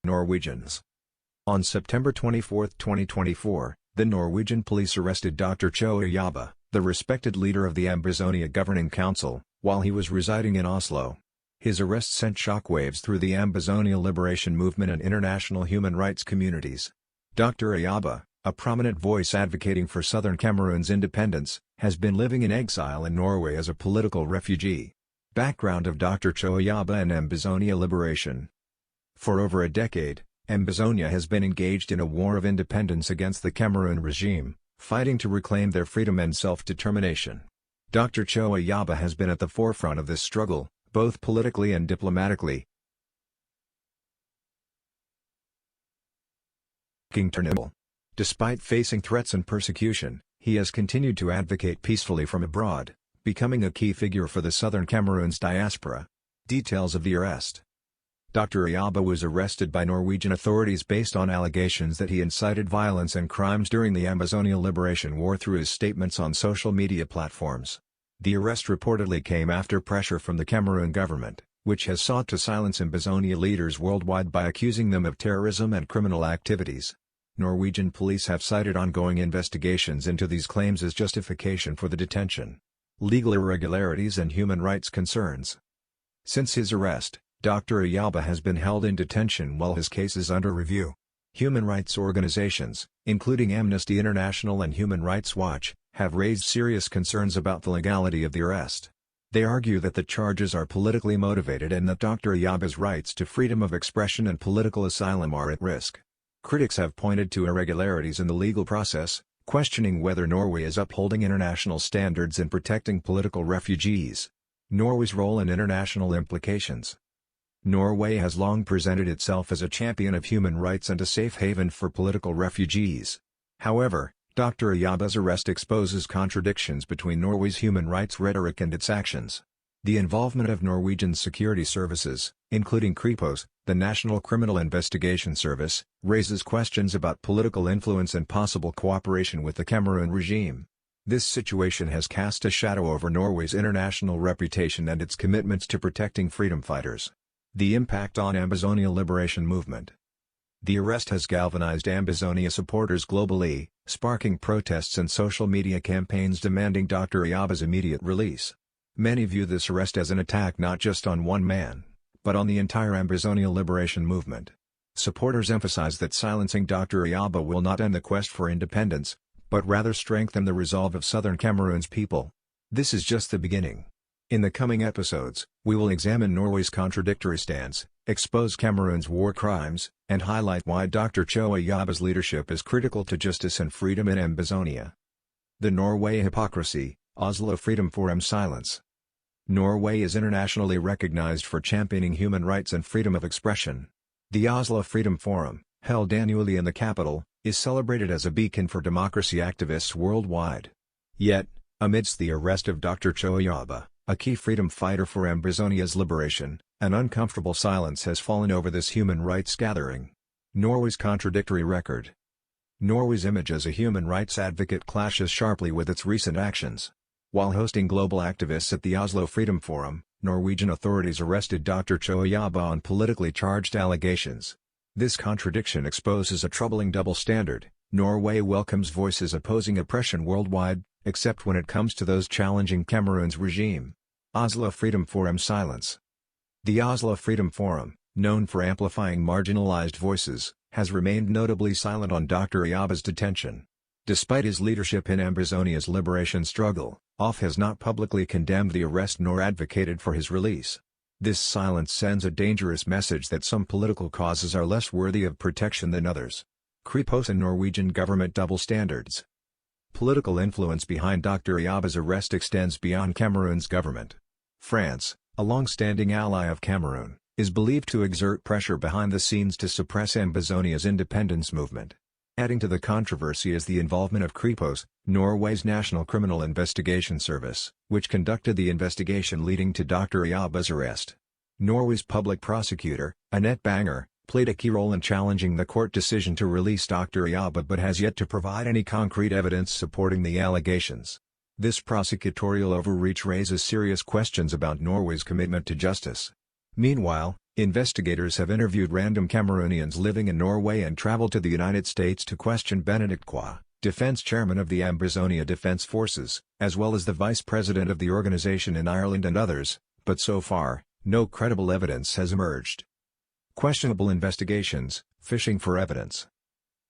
Norwegians. On September 24, 2024, the Norwegian police arrested Dr. Cho Ayaba, the respected leader of the Ambazonia Governing Council, while he was residing in Oslo. His arrest sent shockwaves through the Ambazonia liberation movement and international human rights communities. Dr. Ayaba, a prominent voice advocating for southern Cameroon's independence, has been living in exile in Norway as a political refugee. Background of Dr. Cho Ayaba and Ambazonia liberation. For over a decade, Ambazonia has been engaged in a war of independence against the Cameroon regime, fighting to reclaim their freedom and self-determination. Dr. Cho Ayaba has been at the forefront of this struggle, both politically and diplomatically. Despite facing threats and persecution, he has continued to advocate peacefully from abroad, becoming a key figure for the southern Cameroon's diaspora. Details of the arrest. Dr. Ayaba was arrested by Norwegian authorities based on allegations that he incited violence and crimes during the Ambazonia Liberation War through his statements on social media platforms. The arrest reportedly came after pressure from the Cameroon government, which has sought to silence Ambazonia leaders worldwide by accusing them of terrorism and criminal activities. Norwegian police have cited ongoing investigations into these claims as justification for the detention. Legal irregularities and human rights concerns. Since his arrest, Dr. Ayaba has been held in detention while his case is under review. Human rights organizations, including Amnesty International and Human Rights Watch, have raised serious concerns about the legality of the arrest. They argue that the charges are politically motivated and that Dr. Ayaba's rights to freedom of expression and political asylum are at risk. Critics have pointed to irregularities in the legal process, questioning whether Norway is upholding international standards in protecting political refugees. Norway's role and international implications. Norway has long presented itself as a champion of human rights and a safe haven for political refugees. However, Dr. Ayaba's arrest exposes contradictions between Norway's human rights rhetoric and its actions. The involvement of Norwegian security services, including Kripos, the National Criminal Investigation Service, raises questions about political influence and possible cooperation with the Cameroon regime. This situation has cast a shadow over Norway's international reputation and its commitments to protecting freedom fighters. The impact on Ambazonia liberation movement. The arrest has galvanized Ambazonia supporters globally, sparking protests and social media campaigns demanding Dr. Ayaba's immediate release. Many view this arrest as an attack not just on one man, but on the entire Ambazonia liberation movement. Supporters emphasize that silencing Dr. Ayaba will not end the quest for independence, but rather strengthen the resolve of southern Cameroon's people. This is just the beginning. In the coming episodes, we will examine Norway's contradictory stance, expose Cameroon's war crimes, and highlight why Dr. Cho Ayaba's leadership is critical to justice and freedom in Ambazonia. The Norway hypocrisy, Oslo Freedom Forum silence. Norway is internationally recognized for championing human rights and freedom of expression. The Oslo Freedom Forum, held annually in the capital, is celebrated as a beacon for democracy activists worldwide. Yet, amidst the arrest of Dr. Cho Ayaba, a key freedom fighter for Ambazonia's liberation, an uncomfortable silence has fallen over this human rights gathering. Norway's contradictory record. Norway's image as a human rights advocate clashes sharply with its recent actions. While hosting global activists at the Oslo Freedom Forum, Norwegian authorities arrested Dr. Cho Ayaba on politically charged allegations. This contradiction exposes a troubling double standard. Norway welcomes voices opposing oppression worldwide, except when it comes to those challenging Cameroon's regime. Oslo Freedom Forum silence. The Oslo Freedom Forum, known for amplifying marginalized voices, has remained notably silent on Dr. Ayaba's detention. Despite his leadership in Ambazonia's liberation struggle, OFF has not publicly condemned the arrest nor advocated for his release. This silence sends a dangerous message that some political causes are less worthy of protection than others. Kripos and Norwegian government double standards. Political influence behind Dr. Ayaba's arrest extends beyond Cameroon's government. France, a long-standing ally of Cameroon, is believed to exert pressure behind the scenes to suppress Ambazonia's independence movement. Adding to the controversy is the involvement of Kripos, Norway's National Criminal Investigation Service, which conducted the investigation leading to Dr. Ayaba's arrest. Norway's public prosecutor, Annette Banger, played a key role in challenging the court decision to release Dr. Ayaba but has yet to provide any concrete evidence supporting the allegations. This prosecutorial overreach raises serious questions about Norway's commitment to justice. Meanwhile, Investigators have interviewed random Cameroonians living in Norway and traveled to the United States to question Benedict Kwa, defense chairman of the Ambazonia Defense Forces, as well as the vice president of the organization in Ireland and others, but so far, no credible evidence has emerged. Questionable investigations, fishing for evidence.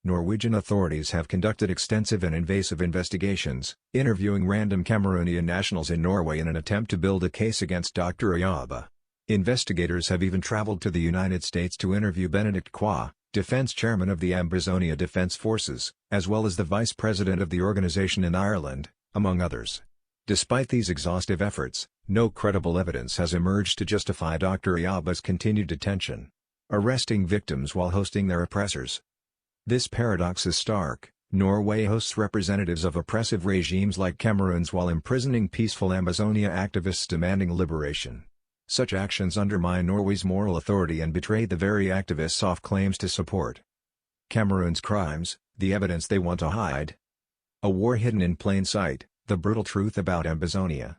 Norwegian authorities have conducted extensive and invasive investigations, interviewing random Cameroonian nationals in Norway in an attempt to build a case against Dr. Ayaba. Investigators have even traveled to the United States to interview Benedict Kwa, defense chairman of the Ambazonia Defense Forces, as well as the vice president of the organization in Ireland, among others. Despite these exhaustive efforts, no credible evidence has emerged to justify Dr. Ayaba's continued detention, arresting victims while hosting their oppressors. This paradox is stark. Norway hosts representatives of oppressive regimes like Cameroon's while imprisoning peaceful Ambazonia activists demanding liberation. Such actions undermine Norway's moral authority and betray the very activists OFF claims to support. Cameroon's crimes, the evidence they want to hide. A war hidden in plain sight, the brutal truth about Ambazonia.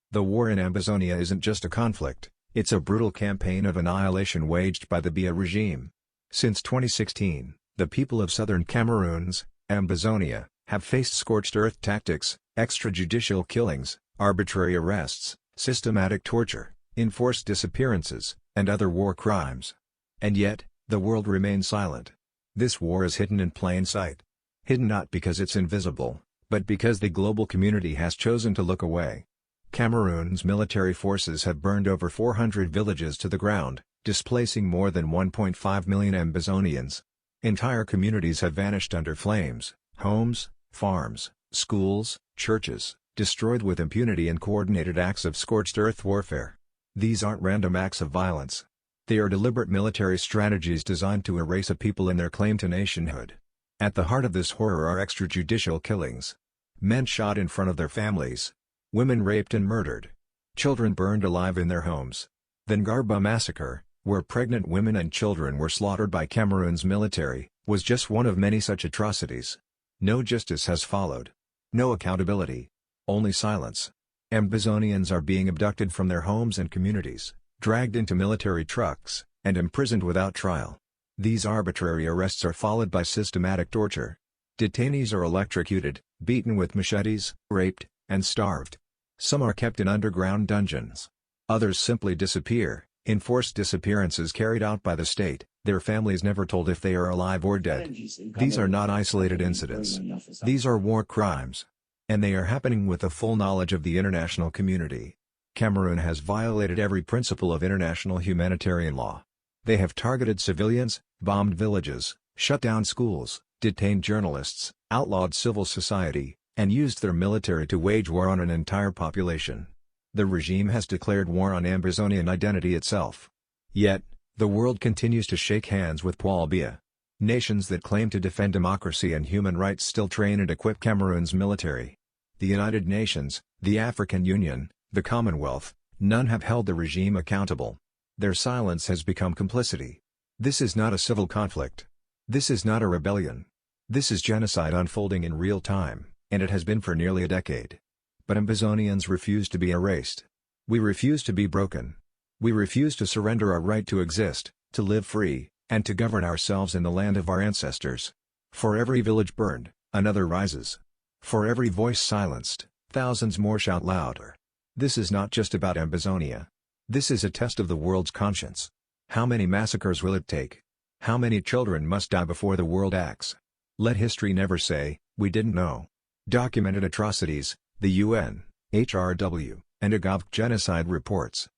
The war in Ambazonia isn't just a conflict, it's a brutal campaign of annihilation waged by the Biya regime. Since 2016, the people of southern Cameroon's Ambazonia have faced scorched-earth tactics, extrajudicial killings, arbitrary arrests, systematic torture, enforced disappearances, and other war crimes. And yet, the world remains silent. This war is hidden in plain sight. Hidden not because it's invisible, but because the global community has chosen to look away. Cameroon's military forces have burned over 400 villages to the ground, displacing more than 1.5 million Ambazonians. Entire communities have vanished under flames, homes, farms, schools, churches, destroyed with impunity in coordinated acts of scorched-earth warfare. These aren't random acts of violence. They are deliberate military strategies designed to erase a people in their claim to nationhood. At the heart of this horror are extrajudicial killings. Men shot in front of their families. Women raped and murdered. Children burned alive in their homes. The Ngarba massacre, where pregnant women and children were slaughtered by Cameroon's military, was just one of many such atrocities. No justice has followed. No accountability. Only silence. Ambazonians are being abducted from their homes and communities, dragged into military trucks, and imprisoned without trial. These arbitrary arrests are followed by systematic torture. Detainees are electrocuted, beaten with machetes, raped, and starved. Some are kept in underground dungeons. Others simply disappear, enforced disappearances carried out by the state, their families never told if they are alive or dead. These are not isolated incidents. These are war crimes. And they are happening with the full knowledge of the international community. Cameroon has violated every principle of international humanitarian law. They have targeted civilians, bombed villages, shut down schools, detained journalists, outlawed civil society, and used their military to wage war on an entire population. The regime has declared war on Ambazonian identity itself. Yet, the world continues to shake hands with Paul Biya. Nations that claim to defend democracy and human rights still train and equip Cameroon's military. The United Nations, the African Union, the Commonwealth, none have held the regime accountable. Their silence has become complicity. This is not a civil conflict. This is not a rebellion. This is genocide unfolding in real time, and it has been for nearly a decade. But Ambazonians refuse to be erased. We refuse to be broken. We refuse to surrender our right to exist, to live free, and to govern ourselves in the land of our ancestors. For every village burned, another rises. For every voice silenced, thousands more shout louder. This is not just about Ambazonia. This is a test of the world's conscience. How many massacres will it take? How many children must die before the world acts? Let history never say, "We didn't know." Documented atrocities, the UN, HRW, and AGOV genocide reports.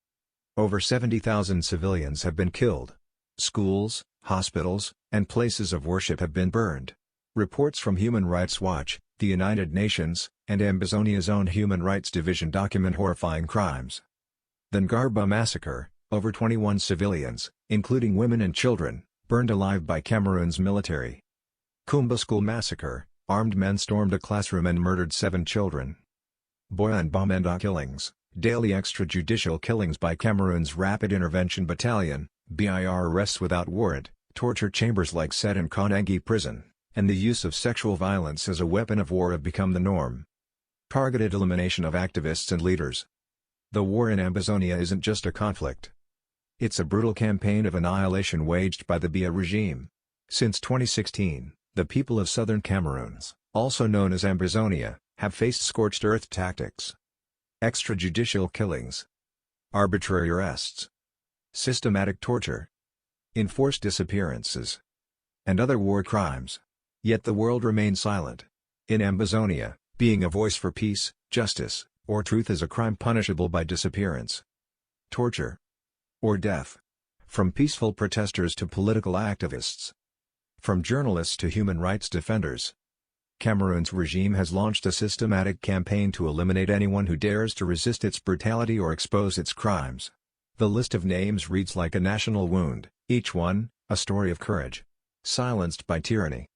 Over 70,000 civilians have been killed. Schools, hospitals, and places of worship have been burned. Reports from Human Rights Watch, the United Nations, and Ambazonia's own Human Rights Division document horrifying crimes. The Ngarba massacre, over 21 civilians, including women and children, burned alive by Cameroon's military. Kumba school massacre, armed men stormed a classroom and murdered 7 children. Biya and Bamenda killings, daily extrajudicial killings by Cameroon's Rapid Intervention Battalion, BIR arrests without warrant, torture chambers like set in Konangi prison, and the use of sexual violence as a weapon of war have become the norm. Targeted elimination of activists and leaders. The war in Ambazonia isn't just a conflict. It's a brutal campaign of annihilation waged by the Biya regime. Since 2016, the people of southern Cameroon, also known as Ambazonia, have faced scorched earth tactics, extrajudicial killings, arbitrary arrests, systematic torture, enforced disappearances, and other war crimes. Yet the world remains silent. In Ambazonia, being a voice for peace, justice, or truth is a crime punishable by disappearance, torture, or death. From peaceful protesters to political activists, from journalists to human rights defenders, Cameroon's regime has launched a systematic campaign to eliminate anyone who dares to resist its brutality or expose its crimes. The list of names reads like a national wound, each one, a story of courage. Silenced by tyranny.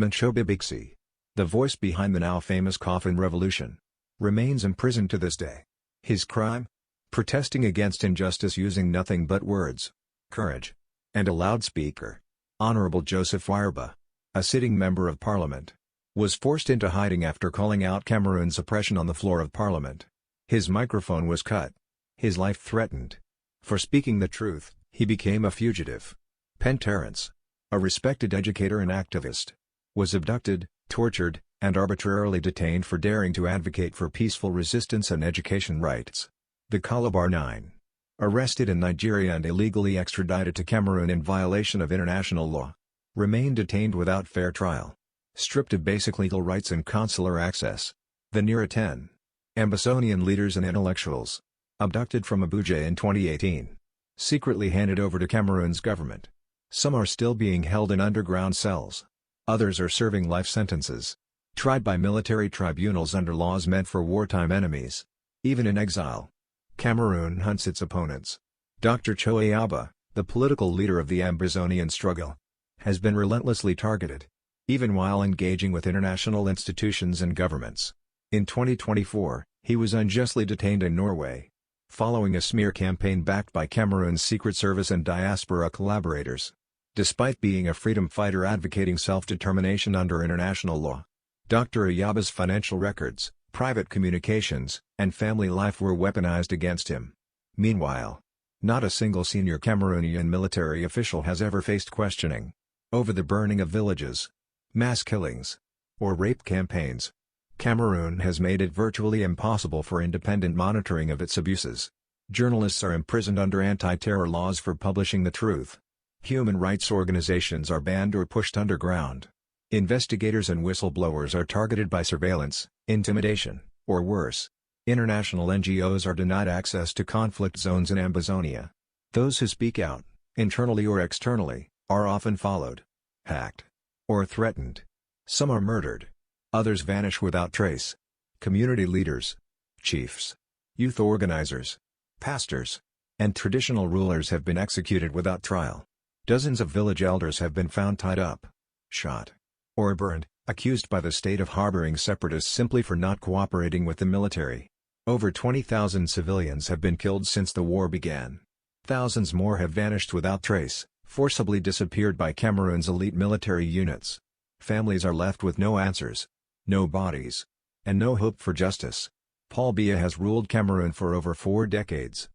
Cho Ayaba, the voice behind the now famous Coffin Revolution, remains imprisoned to this day. His crime? Protesting against injustice using nothing but words, courage, and a loudspeaker. Honorable Cho Ayaba, a sitting member of parliament, was forced into hiding after calling out Cameroon's oppression on the floor of parliament. His microphone was cut. His life threatened. For speaking the truth, he became a fugitive. Terence, a respected educator and activist, was abducted, tortured, and arbitrarily detained for daring to advocate for peaceful resistance and education rights. The Calabar Nine, arrested in Nigeria and illegally extradited to Cameroon in violation of international law, remain detained without fair trial, stripped of basic legal rights and consular access. The near 10 Ambazonian leaders and intellectuals, abducted from Abuja in 2018, secretly handed over to Cameroon's government. Some are still being held in underground cells. Others are serving life sentences, tried by military tribunals under laws meant for wartime enemies. Even in exile, Cameroon hunts its opponents. Dr. Cho Ayaba, the political leader of the Ambazonian struggle, has been relentlessly targeted, even while engaging with international institutions and governments. In 2024, he was unjustly detained in Norway, following a smear campaign backed by Cameroon's Secret Service and diaspora collaborators. Despite being a freedom fighter advocating self-determination under international law, Dr. Ayaba's financial records, private communications, and family life were weaponized against him. Meanwhile, not a single senior Cameroonian military official has ever faced questioning over the burning of villages, mass killings, or rape campaigns. Cameroon has made it virtually impossible for independent monitoring of its abuses. Journalists are imprisoned under anti-terror laws for publishing the truth. Human rights organizations are banned or pushed underground. Investigators and whistleblowers are targeted by surveillance, intimidation, or worse. International NGOs are denied access to conflict zones in Ambazonia. Those who speak out, internally or externally, are often followed, hacked, or threatened. Some are murdered. Others vanish without trace. Community leaders, chiefs, youth organizers, pastors, and traditional rulers have been executed without trial. Dozens of village elders have been found tied up, shot, or burned, accused by the state of harboring separatists simply for not cooperating with the military. Over 20,000 civilians have been killed since the war began. Thousands more have vanished without trace, forcibly disappeared by Cameroon's elite military units. Families are left with no answers, no bodies, and no hope for justice. Biya has ruled Cameroon for over 4 decades,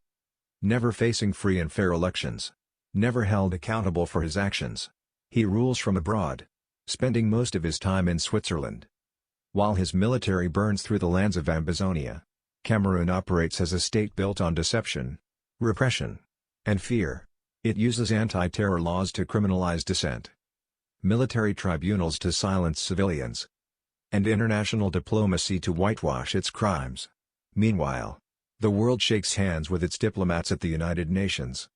never facing free and fair elections, never held accountable for his actions. He rules from abroad, spending most of his time in Switzerland. While his military burns through the lands of Ambazonia, Cameroon operates as a state built on deception, repression, and fear. It uses anti-terror laws to criminalize dissent, military tribunals to silence civilians, and international diplomacy to whitewash its crimes. Meanwhile, the world shakes hands with its diplomats at the United Nations,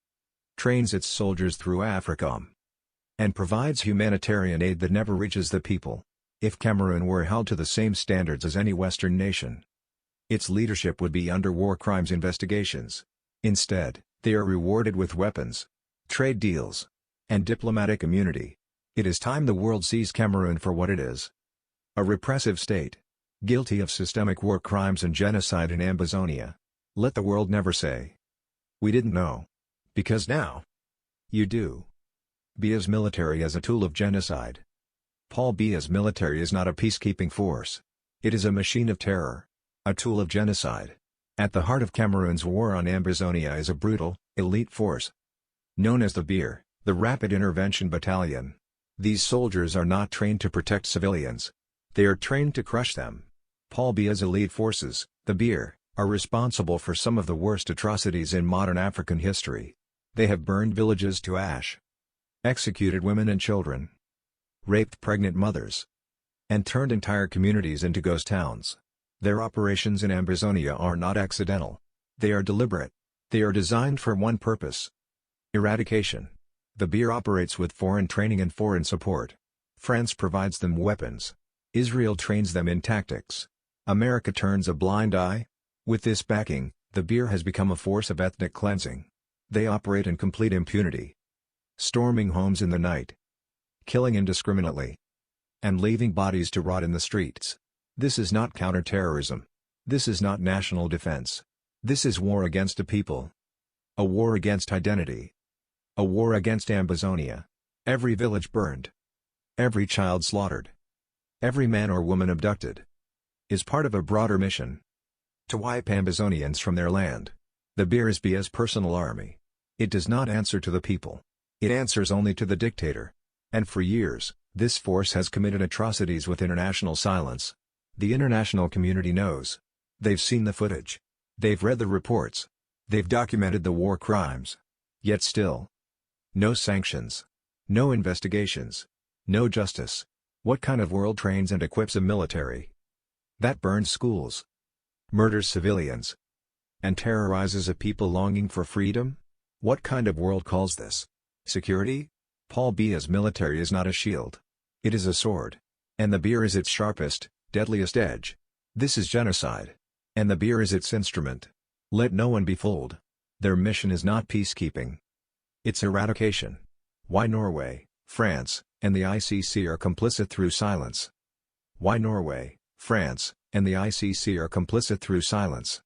trains its soldiers through AFRICOM, and provides humanitarian aid that never reaches the people. If Cameroon were held to the same standards as any Western nation, its leadership would be under war crimes investigations. Instead, they are rewarded with weapons, trade deals, and diplomatic immunity. It is time the world sees Cameroon for what it is: a repressive state, guilty of systemic war crimes and genocide in Ambazonia. Let the world never say, "We didn't know." Because now, you do. Biya's military as a tool of genocide. Biya's military is not a peacekeeping force. It is a machine of terror, a tool of genocide. At the heart of Cameroon's war on Ambazonia is a brutal, elite force, Known as the Biya, the Rapid Intervention Battalion. These soldiers are not trained to protect civilians. They are trained to crush them. Paul Biya's elite forces, the Biya, are responsible for some of the worst atrocities in modern African history. They have burned villages to ash, executed women and children, raped pregnant mothers, and turned entire communities into ghost towns. Their operations in Ambazonia are not accidental. They are deliberate. They are designed for one purpose: eradication. The Biya operates with foreign training and foreign support. France provides them weapons. Israel trains them in tactics. America turns a blind eye. With this backing, the Biya has become a force of ethnic cleansing. They operate in complete impunity, storming homes in the night, killing indiscriminately, and leaving bodies to rot in the streets. This is not counterterrorism. This is not national defense. This is war against a people. A war against identity. A war against Ambazonia. Every village burned. Every child slaughtered. Every man or woman abducted. Is part of a broader mission to wipe Ambazonians from their land. The Biya is Biya's personal army. It does not answer to the people. It answers only to the dictator. And for years, this force has committed atrocities with international silence. The international community knows. They've seen the footage. They've read the reports. They've documented the war crimes. Yet still, no sanctions. No investigations. No justice. What kind of world trains and equips a military that burns schools, murders civilians, and terrorizes a people longing for freedom? What kind of world calls this security? Paul Biya's military is not a shield. It is a sword. And the Biya is its sharpest, deadliest edge. This is genocide. And the Biya is its instrument. Let no one be fooled. Their mission is not peacekeeping. It's eradication. Why Norway, France, and the ICC are complicit through silence? Why Norway, France, and the ICC are complicit through silence?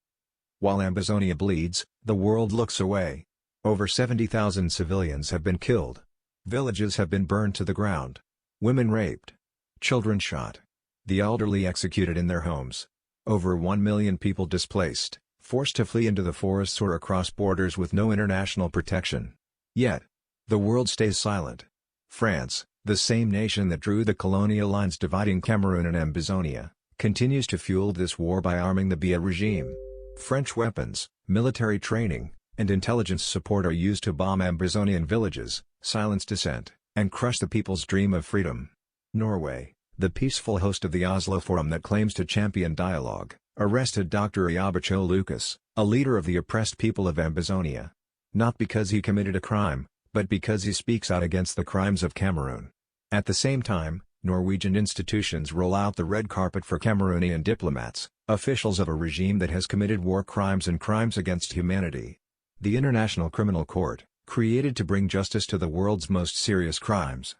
While Ambazonia bleeds, the world looks away. Over 70,000 civilians have been killed. Villages have been burned to the ground. Women raped. Children shot. The elderly executed in their homes. Over 1 million people displaced, forced to flee into the forests or across borders with no international protection. Yet, the world stays silent. France, the same nation that drew the colonial lines dividing Cameroun and Ambazonia, continues to fuel this war by arming the Biya regime. French weapons, military training, and intelligence support are used to bomb Ambazonian villages, silence dissent, and crush the people's dream of freedom. Norway, the peaceful host of the Oslo Forum that claims to champion dialogue, arrested Dr. Ayaba, a leader of the oppressed people of Ambazonia. Not because he committed a crime, but because he speaks out against the crimes of Cameroon. At the same time, Norwegian institutions roll out the red carpet for Cameroonian diplomats, officials of a regime that has committed war crimes and crimes against humanity. The International Criminal Court, created to bring justice to the world's most serious crimes,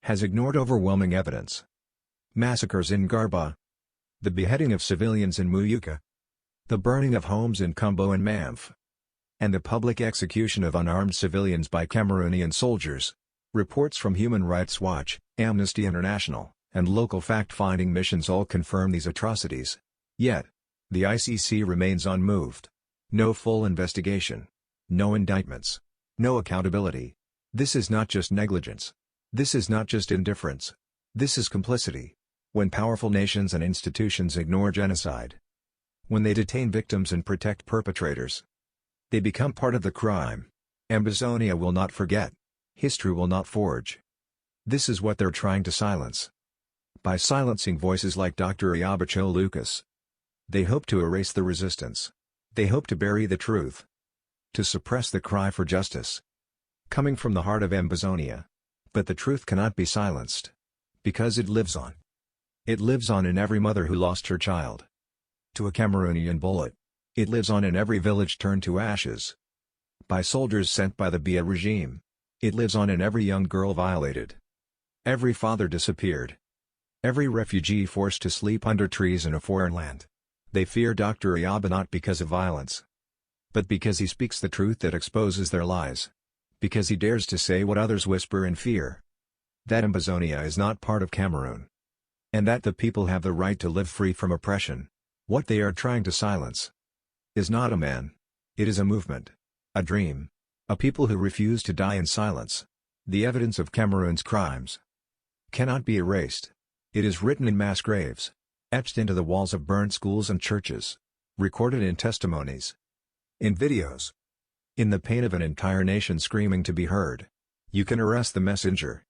has ignored overwhelming evidence. Massacres in Garba, the beheading of civilians in Muyuka, the burning of homes in Kumbo and Mamf, and the public execution of unarmed civilians by Cameroonian soldiers. Reports from Human Rights Watch, Amnesty International, and local fact-finding missions all confirm these atrocities. Yet, the ICC remains unmoved. No full investigation. No indictments. No accountability. This is not just negligence. This is not just indifference. This is complicity. When powerful nations and institutions ignore genocide, when they detain victims and protect perpetrators, they become part of the crime. Ambazonia will not forget. History will not forge. This is what they're trying to silence. By silencing voices like Dr. Ayaba, they hope to erase the resistance. They hope to bury the truth. To suppress the cry for justice coming from the heart of Ambazonia. But the truth cannot be silenced. Because it lives on. It lives on in every mother who lost her child to a Cameroonian bullet. It lives on in every village turned to ashes by soldiers sent by the Biya regime. It lives on in every young girl violated. Every father disappeared. Every refugee forced to sleep under trees in a foreign land. They fear Dr. Ayaba not because of violence, but because he speaks the truth that exposes their lies. Because he dares to say what others whisper in fear. That Ambazonia is not part of Cameroun. And that the people have the right to live free from oppression. What they are trying to silence is not a man. It is a movement. A dream. A people who refuse to die in silence. The evidence of Cameroon's crimes cannot be erased. It is written in mass graves, etched into the walls of burned schools and churches, recorded in testimonies, in videos, in the pain of an entire nation screaming to be heard. You can arrest the messenger,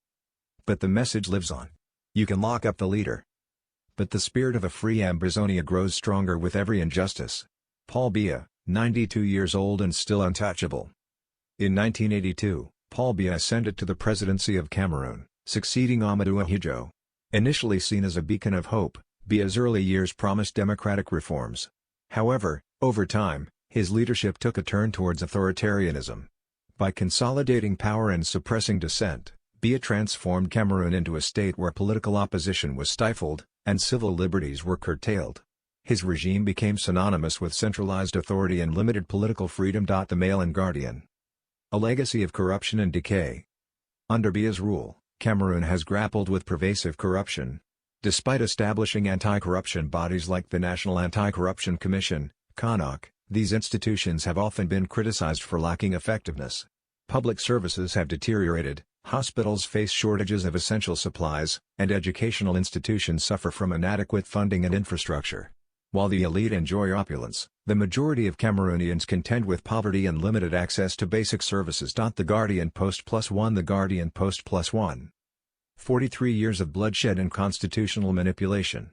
but the message lives on. You can lock up the leader, but the spirit of a free Ambazonia grows stronger with every injustice. Paul Biya, 92 years old and still untouchable. In 1982, Paul Biya ascended to the presidency of Cameroon, succeeding Amadou Ahidjo. Initially seen as a beacon of hope, Biya's early years promised democratic reforms. However, over time, his leadership took a turn towards authoritarianism. By consolidating power and suppressing dissent, Biya transformed Cameroon into a state where political opposition was stifled, and civil liberties were curtailed. His regime became synonymous with centralized authority and limited political freedom. The Mail and Guardian. A legacy of corruption and decay. Under Biya's rule, Cameroon has grappled with pervasive corruption. Despite establishing anti-corruption bodies like the National Anti-Corruption Commission, CONOC, these institutions have often been criticized for lacking effectiveness. Public services have deteriorated, hospitals face shortages of essential supplies, and educational institutions suffer from inadequate funding and infrastructure. While the elite enjoy opulence, the majority of Cameroonians contend with poverty and limited access to basic services. The Guardian Post +1 The Guardian Post +1. 43 years of bloodshed and constitutional manipulation.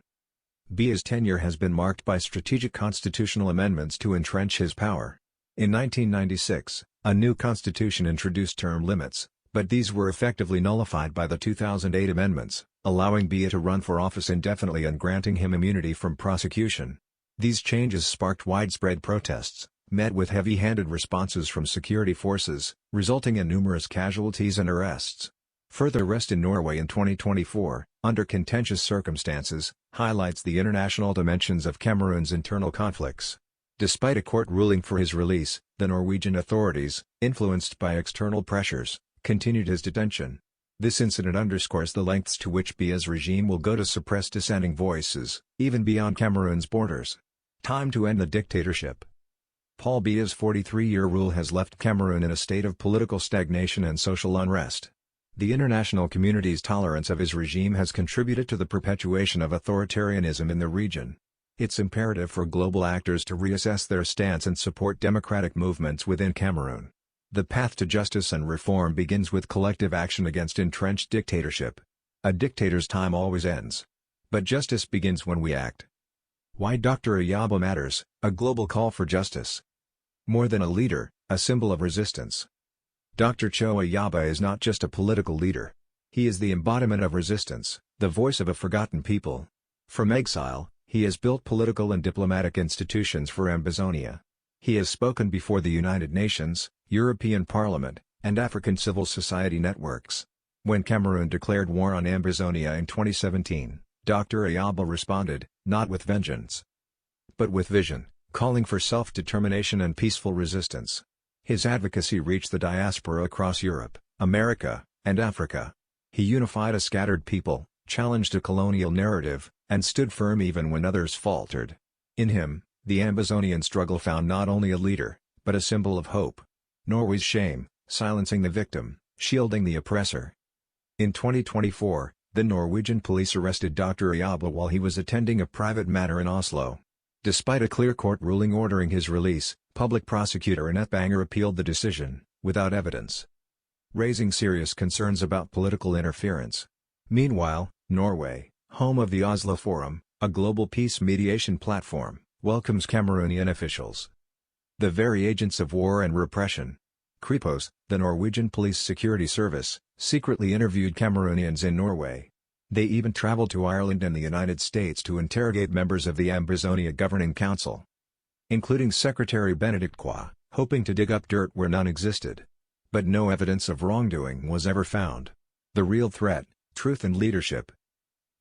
Biya's tenure has been marked by strategic constitutional amendments to entrench his power. In 1996, a new constitution introduced term limits, but these were effectively nullified by the 2008 amendments, allowing Biya to run for office indefinitely and granting him immunity from prosecution. These changes sparked widespread protests, met with heavy-handed responses from security forces, resulting in numerous casualties and arrests. Further arrest in Norway in 2024, under contentious circumstances, highlights the international dimensions of Cameroon's internal conflicts. Despite a court ruling for his release, the Norwegian authorities, influenced by external pressures, continued his detention. This incident underscores the lengths to which Biya's regime will go to suppress dissenting voices, even beyond Cameroon's borders. Time to end the dictatorship. Paul Biya's 43-year rule has left Cameroon in a state of political stagnation and social unrest. The international community's tolerance of his regime has contributed to the perpetuation of authoritarianism in the region. It's imperative for global actors to reassess their stance and support democratic movements within Cameroon. The path to justice and reform begins with collective action against entrenched dictatorship. A dictator's time always ends. But justice begins when we act. Why Dr. Ayaba matters, a global call for justice. More than a leader, a symbol of resistance. Dr. Cho Ayaba is not just a political leader. He is the embodiment of resistance, the voice of a forgotten people. From exile, he has built political and diplomatic institutions for Ambazonia. He has spoken before the United Nations, European Parliament, and African civil society networks. When Cameroon declared war on Ambazonia in 2017, Dr. Ayaba responded, not with vengeance, but with vision, calling for self-determination and peaceful resistance. His advocacy reached the diaspora across Europe, America, and Africa. He unified a scattered people, challenged a colonial narrative, and stood firm even when others faltered. In him, the Ambazonian struggle found not only a leader, but a symbol of hope. Norway's shame, silencing the victim, shielding the oppressor. In 2024, the Norwegian police arrested Dr. Ayaba while he was attending a private matter in Oslo. Despite a clear court ruling ordering his release, public prosecutor Annette Banger appealed the decision, without evidence, raising serious concerns about political interference. Meanwhile, Norway, home of the Oslo Forum, a global peace mediation platform, welcomes Cameroonian officials. The very agents of war and repression. Kripos, the Norwegian police security service, secretly interviewed Cameroonians in Norway. They even traveled to Ireland and the United States to interrogate members of the Ambazonia Governing Council, including Secretary Benedict Kwa, hoping to dig up dirt where none existed. But no evidence of wrongdoing was ever found. The real threat, truth and leadership.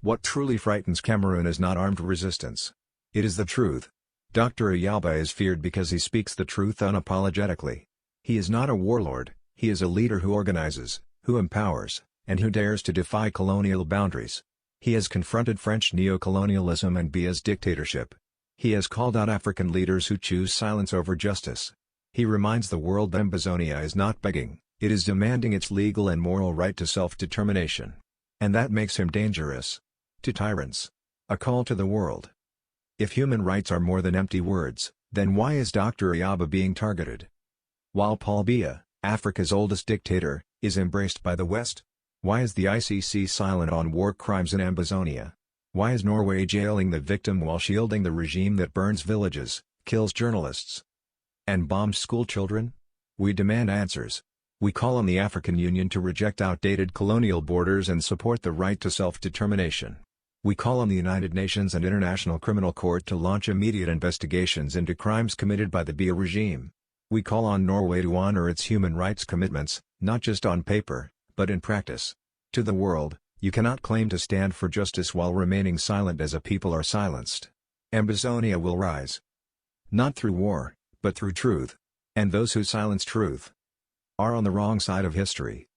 What truly frightens Cameroon is not armed resistance. It is the truth. Dr. Ayaba is feared because he speaks the truth unapologetically. He is not a warlord, he is a leader who organizes, who empowers, and who dares to defy colonial boundaries. He has confronted French neocolonialism and Biya's dictatorship. He has called out African leaders who choose silence over justice. He reminds the world that Ambazonia is not begging, it is demanding its legal and moral right to self-determination. And that makes him dangerous to tyrants. A call to the world. If human rights are more than empty words, then why is Dr. Ayaba being targeted? While Paul Biya, Africa's oldest dictator, is embraced by the West? Why is the ICC silent on war crimes in Ambazonia? Why is Norway jailing the victim while shielding the regime that burns villages, kills journalists, and bombs school children? We demand answers. We call on the African Union to reject outdated colonial borders and support the right to self-determination. We call on the United Nations and International Criminal Court to launch immediate investigations into crimes committed by the Biya regime. We call on Norway to honor its human rights commitments, not just on paper, but in practice. To the world, you cannot claim to stand for justice while remaining silent as a people are silenced. Ambazonia will rise. Not through war, but through truth. And those who silence truth are on the wrong side of history.